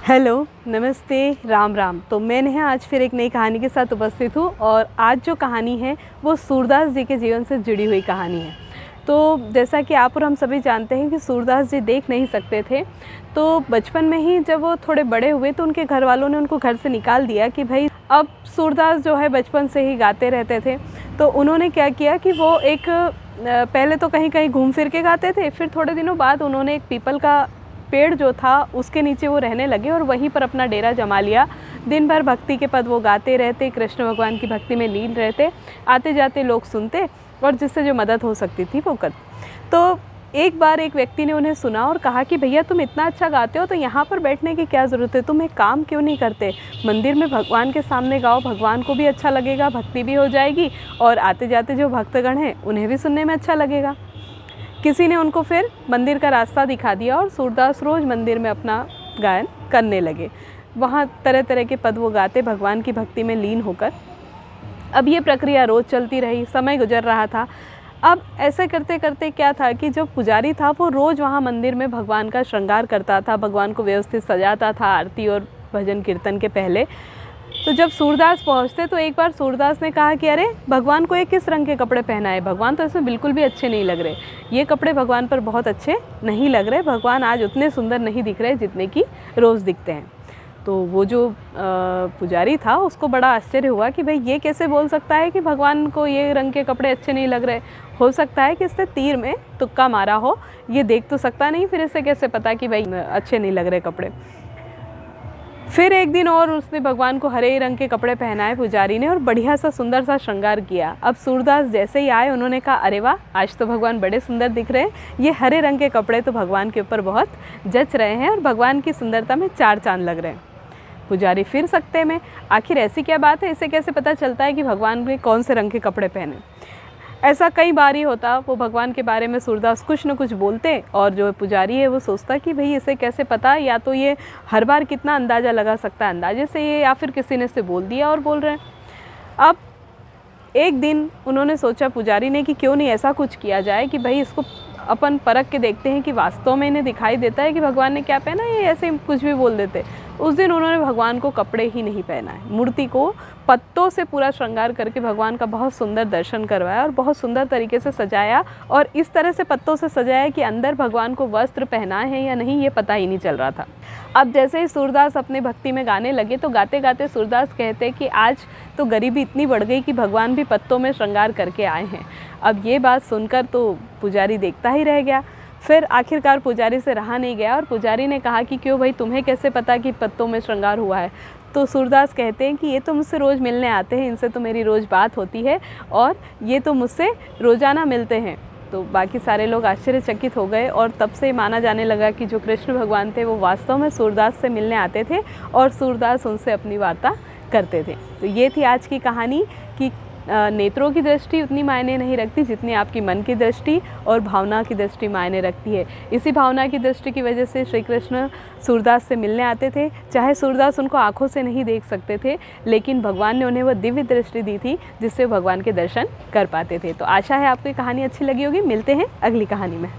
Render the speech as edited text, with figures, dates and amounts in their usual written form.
Hello, नमस्ते, राम राम। तो मैं नेहा आज फिर एक नई कहानी के साथ उपस्थित हूँ और आज जो कहानी है वो सूरदास जी के जीवन से जुड़ी हुई कहानी है। तो जैसा कि आप और हम सभी जानते हैं कि सूरदास जी देख नहीं सकते थे, तो बचपन में ही जब वो थोड़े बड़े हुए तो उनके घर वालों ने उनको घर से निकाल दिया कि भाई अब सूरदास जो है बचपन से ही गाते रहते थे। तो उन्होंने क्या किया कि वो एक पहले तो कहीं कहीं घूम फिर के गाते थे, फिर थोड़े दिनों बाद उन्होंने एक पीपल का पेड़ जो था उसके नीचे वो रहने लगे और वहीं पर अपना डेरा जमा लिया। दिन भर भक्ति के पद वो गाते रहते, कृष्ण भगवान की भक्ति में लीन रहते, आते जाते लोग सुनते और जिससे जो मदद हो सकती थी वो कर। तो एक बार एक व्यक्ति ने उन्हें सुना और कहा कि भैया तुम इतना अच्छा गाते हो तो यहाँ पर बैठने की क्या ज़रूरत है, तुम एक काम क्यों नहीं करते, मंदिर में भगवान के सामने गाओ, भगवान को भी अच्छा लगेगा, भक्ति भी हो जाएगी और आते जाते जो भक्तगण हैं उन्हें भी सुनने में अच्छा लगेगा। किसी ने उनको फिर मंदिर का रास्ता दिखा दिया और सूरदास रोज़ मंदिर में अपना गायन करने लगे। वहाँ तरह तरह के पद वो गाते भगवान की भक्ति में लीन होकर। अब ये प्रक्रिया रोज़ चलती रही, समय गुजर रहा था। अब ऐसे करते करते क्या था कि जो पुजारी था वो रोज़ वहाँ मंदिर में भगवान का श्रृंगार करता था, भगवान को व्यवस्थित सजाता था आरती और भजन कीर्तन के पहले। तो जब सूरदास पहुँचते तो एक बार सूरदास ने कहा कि अरे भगवान को ये किस रंग के कपड़े पहनाए, भगवान तो इसमें बिल्कुल भी अच्छे नहीं लग रहे, ये कपड़े भगवान पर बहुत अच्छे नहीं लग रहे, भगवान आज उतने सुंदर नहीं दिख रहे जितने कि रोज़ दिखते हैं। तो वो जो पुजारी था उसको बड़ा आश्चर्य हुआ कि भाई ये कैसे बोल सकता है कि भगवान को ये रंग के कपड़े अच्छे नहीं लग रहे, हो सकता है कि इसने तीर में तुक्का मारा हो, ये देख तो सकता नहीं, फिर इसे कैसे पता कि भाई अच्छे नहीं लग रहे कपड़े। फिर एक दिन और उसने भगवान को हरे रंग के कपड़े पहनाए पुजारी ने और बढ़िया सा सुंदर सा श्रृंगार किया। अब सूरदास जैसे ही आए उन्होंने कहा अरे वाह, आज तो भगवान बड़े सुंदर दिख रहे हैं, ये हरे रंग के कपड़े तो भगवान के ऊपर बहुत जच रहे हैं और भगवान की सुंदरता में चार चांद लग रहे हैं। पुजारी फिर सकते में, आखिर ऐसी क्या बात है, इसे कैसे पता चलता है कि भगवान ने कौन से रंग के कपड़े पहने। ऐसा कई बार ही होता, वो भगवान के बारे में सूरदास कुछ न कुछ बोलते और जो पुजारी है वो सोचता कि भाई इसे कैसे पता, या तो ये हर बार कितना अंदाज़ा लगा सकता है अंदाजे से ये, या फिर किसी ने इसे बोल दिया और बोल रहे हैं। अब एक दिन उन्होंने सोचा पुजारी ने कि क्यों नहीं ऐसा कुछ किया जाए कि भाई इसको अपन परख के देखते हैं कि वास्तव में इन्हें दिखाई देता है कि भगवान ने क्या पहना, ये ऐसे कुछ भी बोल देते। उस दिन उन्होंने भगवान को कपड़े ही नहीं पहनाए, मूर्ति को पत्तों से पूरा श्रृंगार करके भगवान का बहुत सुंदर दर्शन करवाया और बहुत सुंदर तरीके से सजाया, और इस तरह से पत्तों से सजाया कि अंदर भगवान को वस्त्र पहनाए हैं या नहीं ये पता ही नहीं चल रहा था। अब जैसे ही सूरदास अपने भक्ति में गाने लगे तो गाते गाते सूरदास कहते कि आज तो गरीबी इतनी बढ़ गई कि भगवान भी पत्तों में श्रृंगार करके आए हैं। अब ये बात सुनकर तो पुजारी देखता ही रह गया। फिर आखिरकार पुजारी से रहा नहीं गया और पुजारी ने कहा कि क्यों भाई, तुम्हें कैसे पता कि पत्तों में श्रृंगार हुआ है। तो सूरदास कहते हैं कि ये तो मुझसे रोज़ मिलने आते हैं, इनसे तो मेरी रोज़ बात होती है और ये तो मुझसे रोज़ाना मिलते हैं। तो बाकी सारे लोग आश्चर्यचकित हो गए और तब से माना जाने लगा कि जो कृष्ण भगवान थे वो वास्तव में सूरदास से मिलने आते थे और सूरदास उनसे अपनी वार्ता करते थे। तो ये थी आज की कहानी कि नेत्रों की दृष्टि उतनी मायने नहीं रखती जितनी आपकी मन की दृष्टि और भावना की दृष्टि मायने रखती है। इसी भावना की दृष्टि की वजह से श्री कृष्ण सूरदास से मिलने आते थे, चाहे सूरदास उनको आँखों से नहीं देख सकते थे, लेकिन भगवान ने उन्हें वह दिव्य दृष्टि दी थी जिससे भगवान के दर्शन कर पाते थे। तो आशा है आपको ये कहानी अच्छी लगी होगी। मिलते हैं अगली कहानी में।